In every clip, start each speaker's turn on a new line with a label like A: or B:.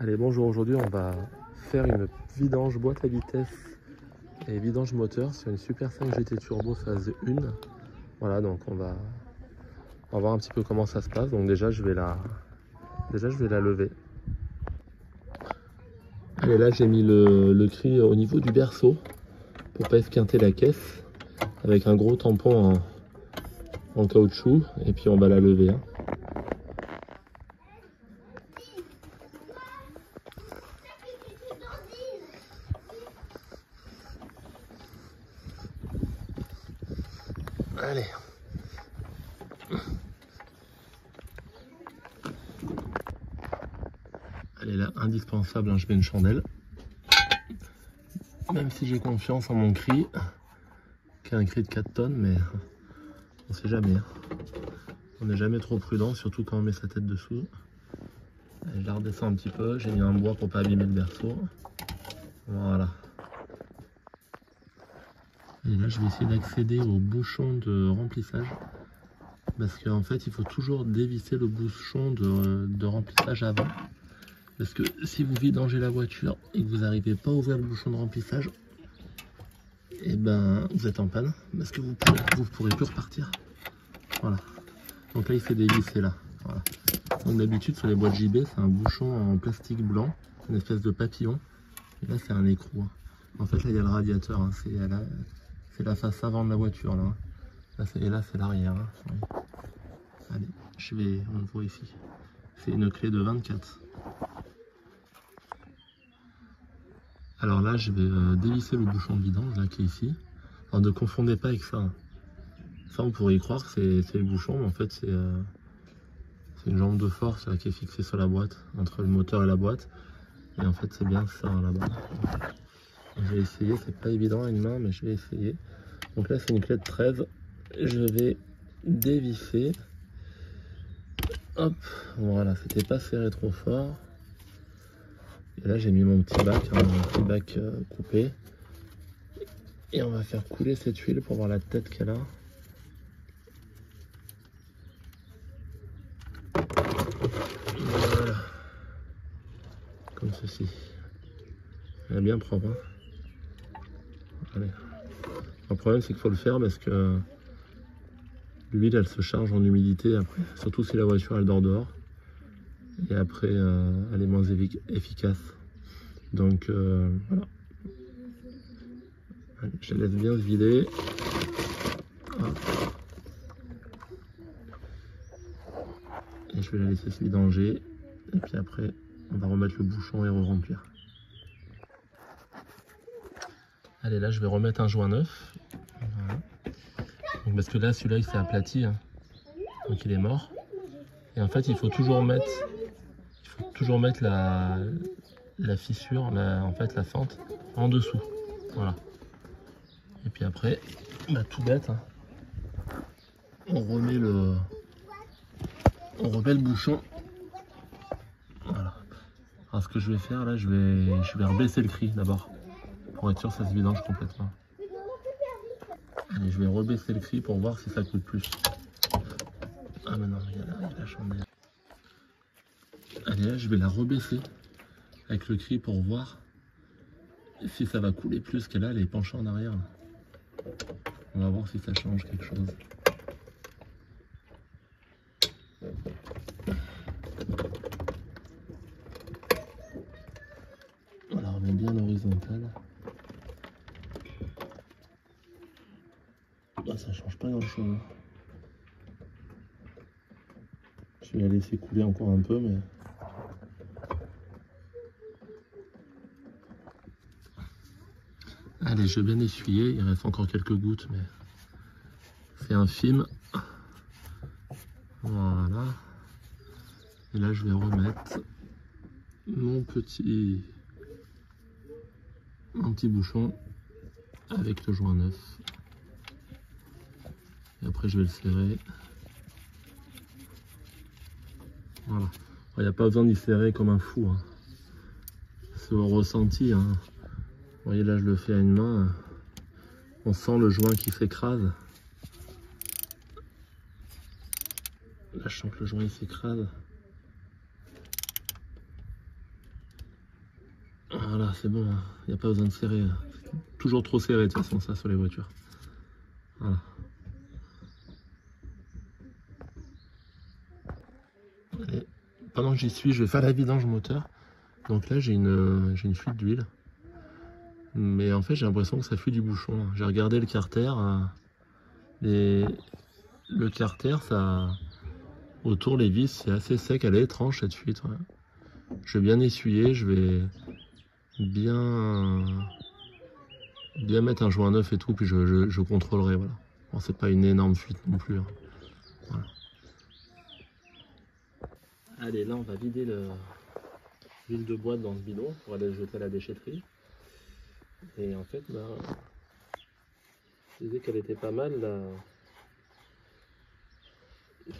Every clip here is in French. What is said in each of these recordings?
A: Allez, bonjour, aujourd'hui on va faire une vidange boîte à vitesse et vidange moteur sur une Super 5 GT Turbo phase 1. Voilà, donc on va voir un petit peu comment ça se passe. Donc déjà je vais la lever. Allez, là j'ai mis le cri au niveau du berceau pour pas esquinter la caisse avec un gros tampon en caoutchouc, et puis on va la lever, hein. Allez. Elle est là, indispensable, hein, je mets une chandelle. Même si j'ai confiance en mon cri, qui a un cri de 4 tonnes, mais on sait jamais, hein. On n'est jamais trop prudent, surtout quand on met sa tête dessous. Allez, je la redescends un petit peu, j'ai mis un bois pour pas abîmer le berceau. Voilà. Et là je vais essayer d'accéder au bouchon de remplissage. Parce qu'en fait il faut toujours dévisser le bouchon de remplissage avant. Parce que si vous vidangez la voiture et que vous n'arrivez pas à ouvrir le bouchon de remplissage, et ben vous êtes en panne. Parce que vous pourrez plus repartir. Voilà. Donc là il fait dévisser là. Voilà. Donc d'habitude sur les boîtes JB c'est un bouchon en plastique blanc, une espèce de papillon. Et là c'est un écrou, hein. En fait là il y a le radiateur, hein. C'est la face avant de la voiture là, hein. Et là c'est l'arrière, hein. Oui. Allez, on le voit ici. C'est une clé de 24. Alors là je vais dévisser le bouchon de vidange là qui est ici. Alors ne confondez pas avec ça, hein. Ça on pourrait y croire que c'est le bouchon, mais en fait c'est une jambe de force là, qui est fixée sur la boîte, entre le moteur et la boîte. Et en fait c'est bien ça, hein, là-bas. Je vais essayer, c'est pas évident à une main, mais je vais essayer. Donc là c'est une clé de 13. Je vais dévisser. Hop, voilà, c'était pas serré trop fort. Et là j'ai mis mon petit bac, hein, mon petit bac coupé. Et on va faire couler cette huile pour voir la tête qu'elle a. Voilà. Comme ceci. Elle est bien propre, hein. Allez. Le problème c'est qu'il faut le faire parce que l'huile elle se charge en humidité après, surtout si la voiture elle dort dehors. Et après elle est moins efficace. Donc voilà. Allez, je la laisse bien se vider. Hop. Et je vais la laisser se vidanger. Et puis après on va remettre le bouchon et re-remplir. Allez, là je vais remettre un joint neuf. Voilà. Donc, parce que là celui-là il s'est aplati, hein. Donc il est mort. Et en fait il faut toujours mettre la fissure, en fait la fente en dessous. Voilà. Et puis après, bah, tout bête, hein, on remet le bouchon. Voilà. Alors ce que je vais faire là, je vais rebaisser le cri d'abord pour être sûr que ça se vidange complètement. Allez, je vais rebaisser le cri pour voir si ça coûte plus. Ah mais non, il y a la chandelle. Allez, là je vais la rebaisser avec le cri pour voir si ça va couler plus, qu'elle elle est penchée en arrière. On va voir si ça change quelque chose. Voilà, on met bien l'horizontale. Ah, ça change pas grand chose. Je vais la laisser couler encore un peu, mais allez, je vais bien essuyer. Il reste encore quelques gouttes, mais c'est infime. Voilà. Et là, je vais remettre mon petit bouchon avec le joint neuf. Et après, je vais le serrer. Voilà. Il n'y a pas besoin d'y serrer comme un fou, hein. C'est au ressenti, hein. Vous voyez, là, je le fais à une main. On sent le joint qui s'écrase. Là, je sens que le joint s'écrase. Voilà, c'est bon, il n'y a pas besoin de serrer. C'est toujours trop serré de toute façon ça sur les voitures. Voilà. Et pendant que j'y suis, je vais faire la vidange moteur. Donc là j'ai une fuite d'huile. Mais en fait j'ai l'impression que ça fuit du bouchon. J'ai regardé le carter. Le carter, ça, autour les vis, c'est assez sec. Elle est étrange cette fuite. Ouais. Je vais bien essuyer, je vais bien mettre un joint neuf et tout, puis je contrôlerai. Voilà. Bon, c'est pas une énorme fuite non plus. Hein. Voilà. Allez, là on va vider l'huile de boîte dans le bidon pour aller le jeter à la déchetterie. Et en fait, bah, je disais qu'elle était pas mal là.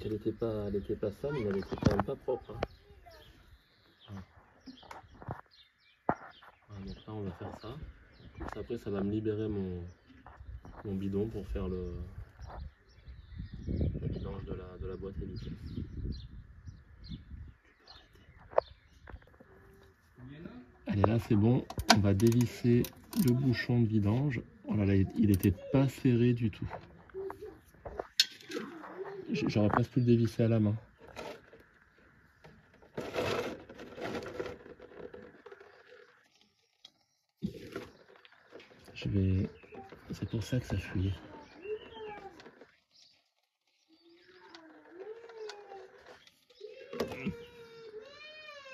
A: Elle était pas sale, mais elle était quand même pas propre. Hein. Voilà, donc là on va faire ça. Après ça va me libérer mon bidon pour faire le vidange de la boîte à vitesse. Allez, là c'est bon, on va dévisser le bouchon de vidange. Oh là là, il était pas serré du tout. J'aurais presque pu le dévisser à la main. C'est pour ça que ça fuit.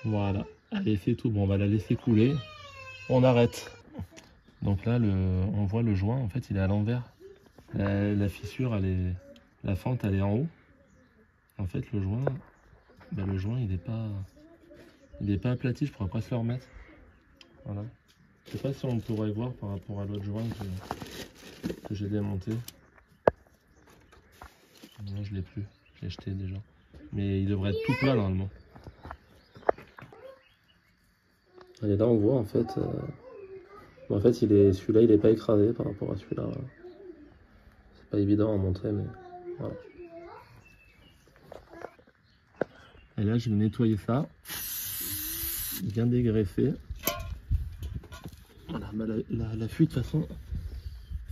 A: Voilà, allez c'est tout, bon on va la laisser couler, on arrête. Donc là on voit le joint, en fait il est à l'envers. La fissure, la fente elle est en haut. En fait le joint, il est pas aplati, je pourrais presque le remettre. Voilà. Je sais pas si on pourrait voir par rapport à l'autre joint que j'ai démonté. Non, je l'ai plus, je l'ai jeté déjà. Mais il devrait être tout plat normalement. Et là on voit en fait, celui-là il est pas écrasé par rapport à celui-là. Voilà. C'est pas évident à montrer, mais voilà. Et là je vais nettoyer ça, bien dégraisser. Voilà, bah la fuite de toute façon,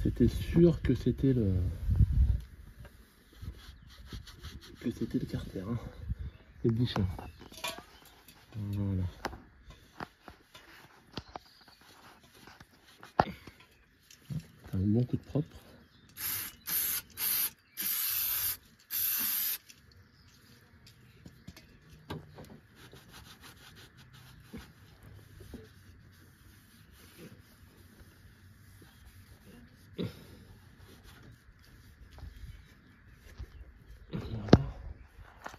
A: c'était sûr que c'était le carter, hein, le bouchon. Voilà. Un bon coup de propre.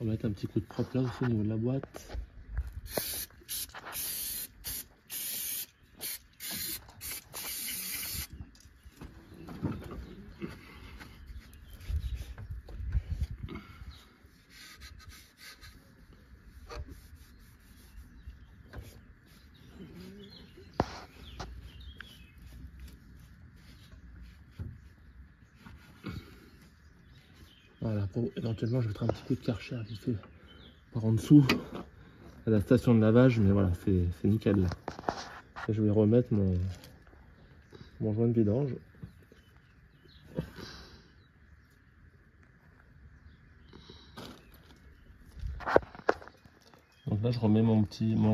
A: On va mettre un petit coup de propre là aussi au niveau de la boîte. Voilà, éventuellement je mettrai un petit coup de Karcher vite fait par en dessous à la station de lavage, mais voilà, c'est nickel là. Et je vais remettre mon joint de vidange. Donc là je remets mon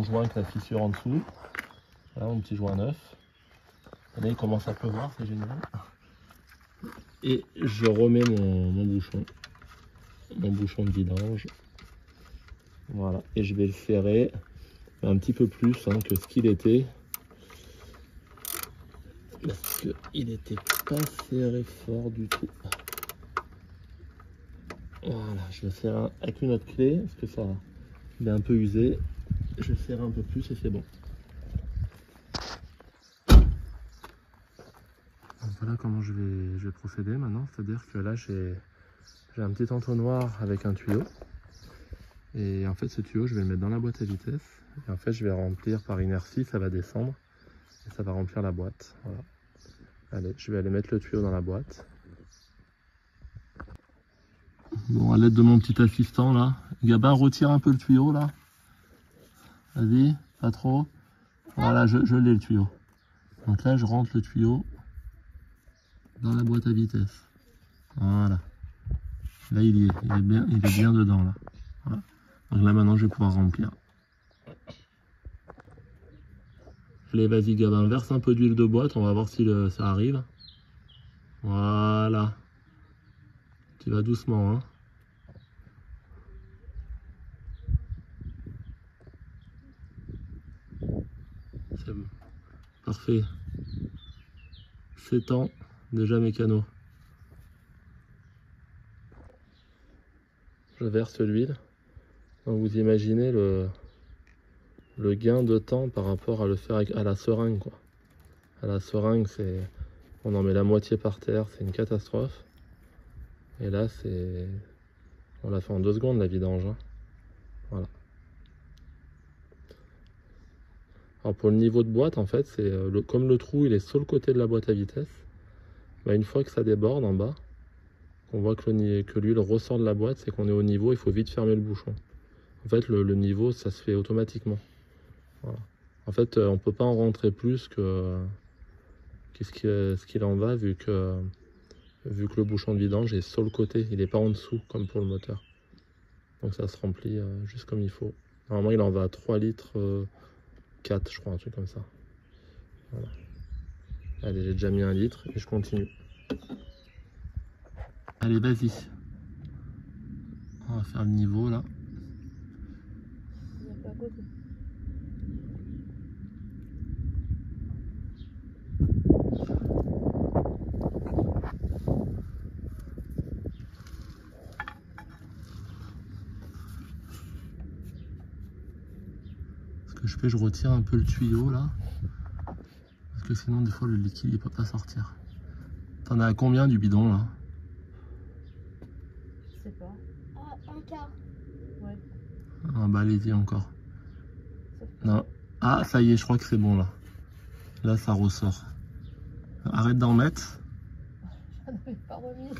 A: joint avec la fissure en dessous. Voilà, mon petit joint neuf. Et là il commence à pleuvoir, c'est génial. Et je remets mon bouchon de vidange. Voilà, et je vais le serrer un petit peu plus hein, que ce qu'il était. Parce qu'il n'était pas serré fort du tout. Voilà, je vais serrer avec une autre clé, parce que ça il est un peu usé. Je vais serrer un peu plus et c'est bon. Donc voilà comment je vais procéder maintenant. C'est-à-dire que là j'ai un petit entonnoir avec un tuyau. Et en fait ce tuyau je vais le mettre dans la boîte à vitesse. Et en fait je vais remplir par inertie, ça va descendre. Et ça va remplir la boîte. Voilà. Allez, je vais aller mettre le tuyau dans la boîte. Bon, à l'aide de mon petit assistant là, Gabin retire un peu le tuyau là. Vas-y, pas trop. Voilà, je l'ai le tuyau. Donc là, je rentre le tuyau dans la boîte à vitesse. Voilà. Là, il est bien dedans, là. Voilà. Donc là, maintenant, je vais pouvoir remplir. Allez, vas-y, Gabin, verse un peu d'huile de boîte. On va voir si ça arrive. Voilà. Tu vas doucement, hein. C'est bon. Parfait. 7 ans, déjà mécano. Je verse l'huile. Donc vous imaginez le gain de temps par rapport à le faire à la seringue, quoi. À la seringue, on en met la moitié par terre, c'est une catastrophe. Et là, on l'a fait en 2 secondes, la vidange, hein. Voilà. Alors pour le niveau de boîte, en fait, c'est comme le trou il est sur le côté de la boîte à vitesse, bah, une fois que ça déborde en bas, on voit que l'huile ressort de la boîte, c'est qu'on est au niveau, il faut vite fermer le bouchon. En fait, le niveau, ça se fait automatiquement. Voilà. En fait, on ne peut pas en rentrer plus que ce qu'il en va, vu que le bouchon de vidange est sur le côté, il n'est pas en dessous, comme pour le moteur. Donc ça se remplit juste comme il faut. Normalement, il en va à 3 litres 4, je crois, un truc comme ça. Voilà. Allez, j'ai déjà mis 1 litre et je continue. Allez, vas-y. On va faire le niveau là. Ce que je fais, je retire un peu le tuyau là. Parce que sinon, des fois, le liquide il peut pas sortir. T'en as à combien du bidon là?
B: Je sais pas. Un quart. Ouais.
A: Ah bah allez-y encore. Non. Ah ça y est, je crois que c'est bon là. Là ça ressort. Arrête d'en mettre.
B: J'en avais pas remis.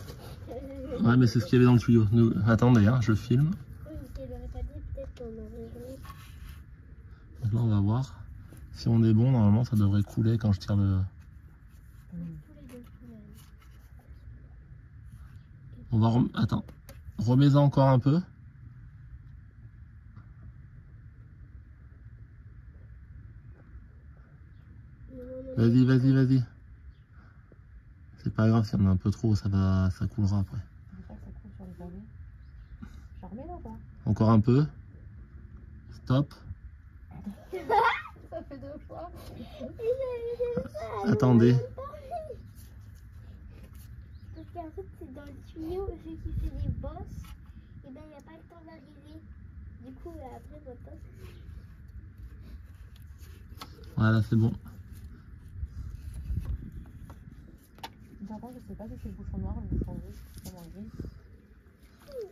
A: Ouais mais c'est ce qu'il y avait dans le tuyau. Attendez, hein, je filme.
B: Oui, je l'aurais pas dit, peut-être qu'on aurait remis.
A: Donc là on va voir. Si on est bon, normalement ça devrait couler quand je tire le... On va Attends. Remets-en encore un peu. Vas-y, vas-y, vas-y. C'est pas grave si on a un peu trop, ça coulera après. Encore un peu. Stop.
B: Ça fait 2 fois.
A: Attendez.
C: Parce qu'en fait, c'est dans le tuyau, vu qu'il fait des bosses, et ben il n'y a pas le temps d'arriver. Du coup, après, votre bosse.
A: Voilà, c'est bon.
B: Par contre, je sais pas si c'est le bouchon noir ou le bouchon gris.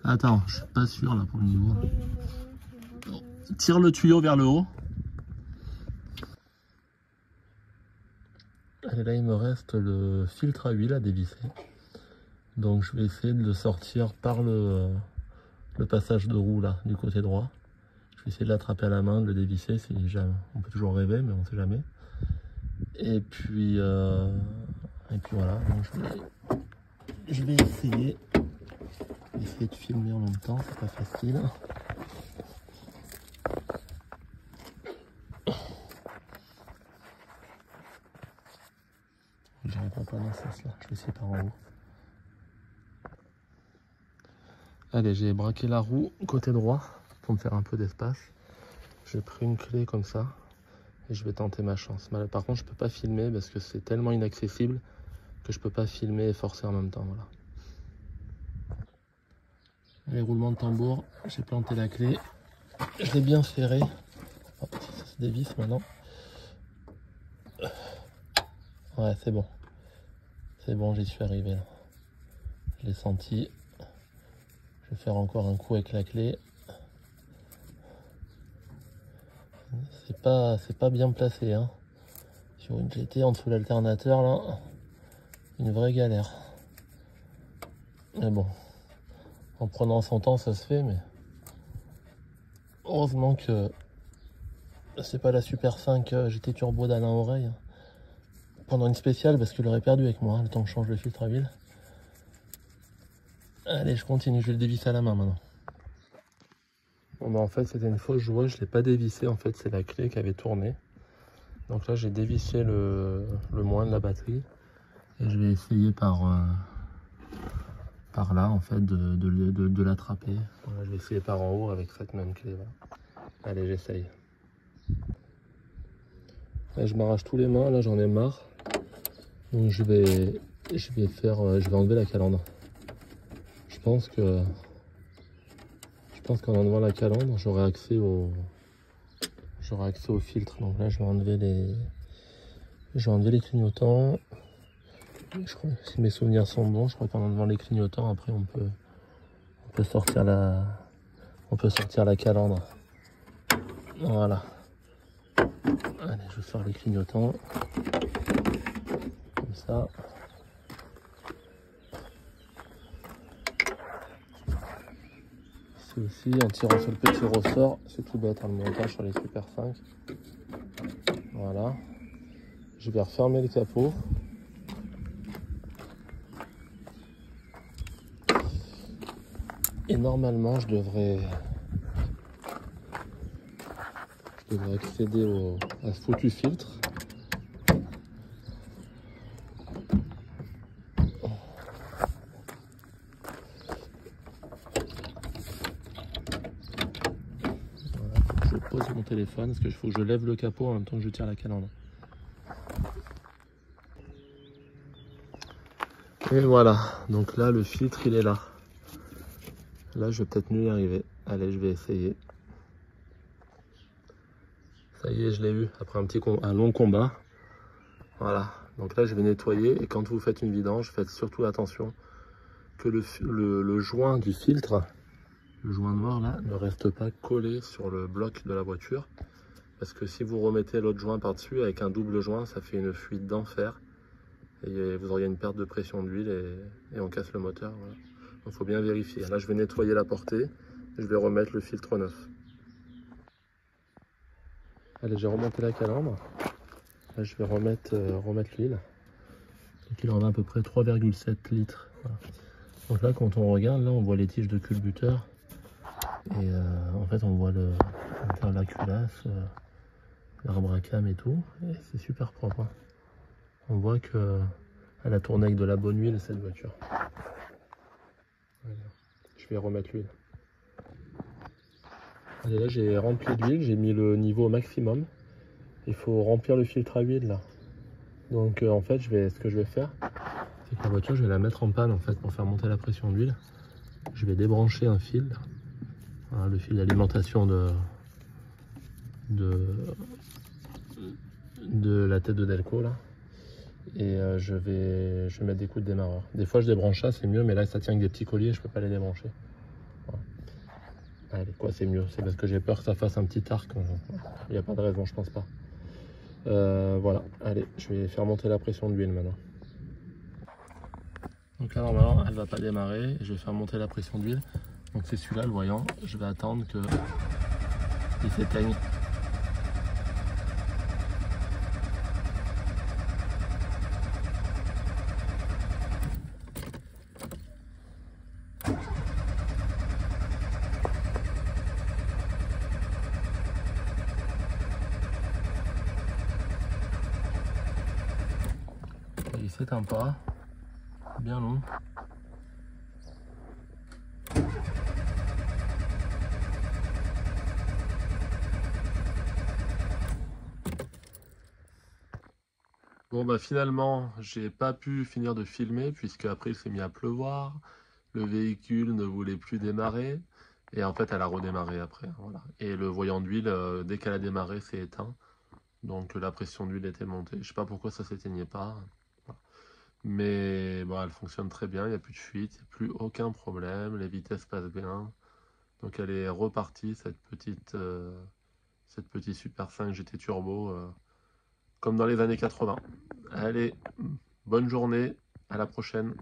A: Attends, je suis pas sûr là pour le niveau. Tire le tuyau vers le haut. Et là, il me reste le filtre à huile à dévisser. Donc, je vais essayer de le sortir par le passage de roue là, du côté droit. Je vais essayer de l'attraper à la main, de le dévisser. Si jamais. On peut toujours rêver, mais on ne sait jamais. Et puis voilà. Donc, je vais essayer de filmer en même temps. C'est pas facile. J'arrive pas dans ce sens là. Je vais essayer par en haut. Allez, j'ai braqué la roue côté droit pour me faire un peu d'espace. J'ai pris une clé comme ça et je vais tenter ma chance. Par contre, je peux pas filmer parce que c'est tellement inaccessible que je peux pas filmer et forcer en même temps. Voilà. Les roulements de tambour, j'ai planté la clé. Je l'ai bien serré. Oh, ça se dévisse maintenant. Ouais, c'est bon. C'est bon, j'y suis arrivé là. Je l'ai senti. Je vais faire encore un coup avec la clé. C'est pas bien placé, hein. Sur une GT en dessous de l'alternateur là, une vraie galère. Mais bon, en prenant son temps ça se fait, mais heureusement que c'est pas la Super 5 GT Turbo d'Alain Oreille. Pendant une spéciale parce qu'il l'aurait perdu avec moi, le temps que je change le filtre à huile. Allez, je continue, je vais le dévisser à la main maintenant. Bon bah en fait c'était une fausse joie, je l'ai pas dévissé, en fait c'est la clé qui avait tourné. Donc là j'ai dévissé le moins de la batterie. Et je vais essayer par là en fait de l'attraper. Voilà, je vais essayer par en haut avec cette même clé. Voilà. Allez, j'essaye. Là, je m'arrache tous les mains, là j'en ai marre. Donc je vais enlever la calandre. Je pense qu'en enlevant la calandre, j'aurai accès au filtre. Donc là je vais enlever les clignotants. Je crois, si mes souvenirs sont bons, je crois qu'en enlevant les clignotants, après on peut sortir la calandre. Voilà. Allez, je sors les clignotants. Comme ça. Ici aussi, en tirant sur le petit ressort, c'est tout bête, hein, le montage sur les Super 5. Voilà. Je vais refermer le capot. Et normalement, je devrais accéder à ce foutu filtre. Voilà, je pose mon téléphone parce qu'il faut que je lève le capot en même temps que je tire la calandre. Et voilà, donc là le filtre il est là. Là je vais peut-être mieux y arriver. Allez, je vais essayer. Ça y est, je l'ai eu après un long combat. Voilà, donc là je vais nettoyer et quand vous faites une vidange, faites surtout attention que le joint du filtre, le joint noir là, ne reste pas collé sur le bloc de la voiture. Parce que si vous remettez l'autre joint par-dessus avec un double joint, ça fait une fuite d'enfer. Et vous auriez une perte de pression d'huile et on casse le moteur. Voilà. Donc il faut bien vérifier. Là je vais nettoyer la portée, je vais remettre le filtre neuf. Allez, j'ai remonté la calandre. Là je vais remettre l'huile. Donc il en a à peu près 3,7 litres. Voilà. Donc là quand on regarde, là on voit les tiges de culbuteur. Et en fait on voit la culasse, l'arbre à cam et tout. Et c'est super propre. Hein. On voit qu'elle a tourné avec de la bonne huile cette voiture. Voilà. Je vais remettre l'huile. Allez, là j'ai rempli d'huile, j'ai mis le niveau au maximum. Il faut remplir le filtre à huile là. Donc en fait ce que je vais faire, c'est que la voiture je vais la mettre en panne en fait pour faire monter la pression d'huile. Je vais débrancher un fil. Voilà, le fil d'alimentation de la tête de Delco là. Et je vais mettre des coups de démarreur. Des fois je débranche ça, c'est mieux, mais là ça tient avec des petits colliers, je peux pas les débrancher. Voilà. Allez, quoi c'est mieux? C'est parce que j'ai peur que ça fasse un petit arc. Il n'y a pas de raison, je pense pas. Voilà, allez, je vais faire monter la pression de l'huile maintenant. Donc là normalement elle va pas démarrer, je vais faire monter la pression d'huile. Donc c'est celui-là le voyant, je vais attendre qu'il s'éteigne. Il s'éteint pas, bien long. Bon bah finalement j'ai pas pu finir de filmer puisque après il s'est mis à pleuvoir, le véhicule ne voulait plus démarrer et en fait elle a redémarré après. Voilà. Et le voyant d'huile dès qu'elle a démarré s'est éteint, donc la pression d'huile était montée. Je sais pas pourquoi ça s'éteignait pas, voilà. Mais bon elle fonctionne très bien, il n'y a plus de fuite, il n'y a plus aucun problème, les vitesses passent bien. Donc elle est repartie cette petite Super 5 GT Turbo comme dans les années 80. Allez, bonne journée, à la prochaine.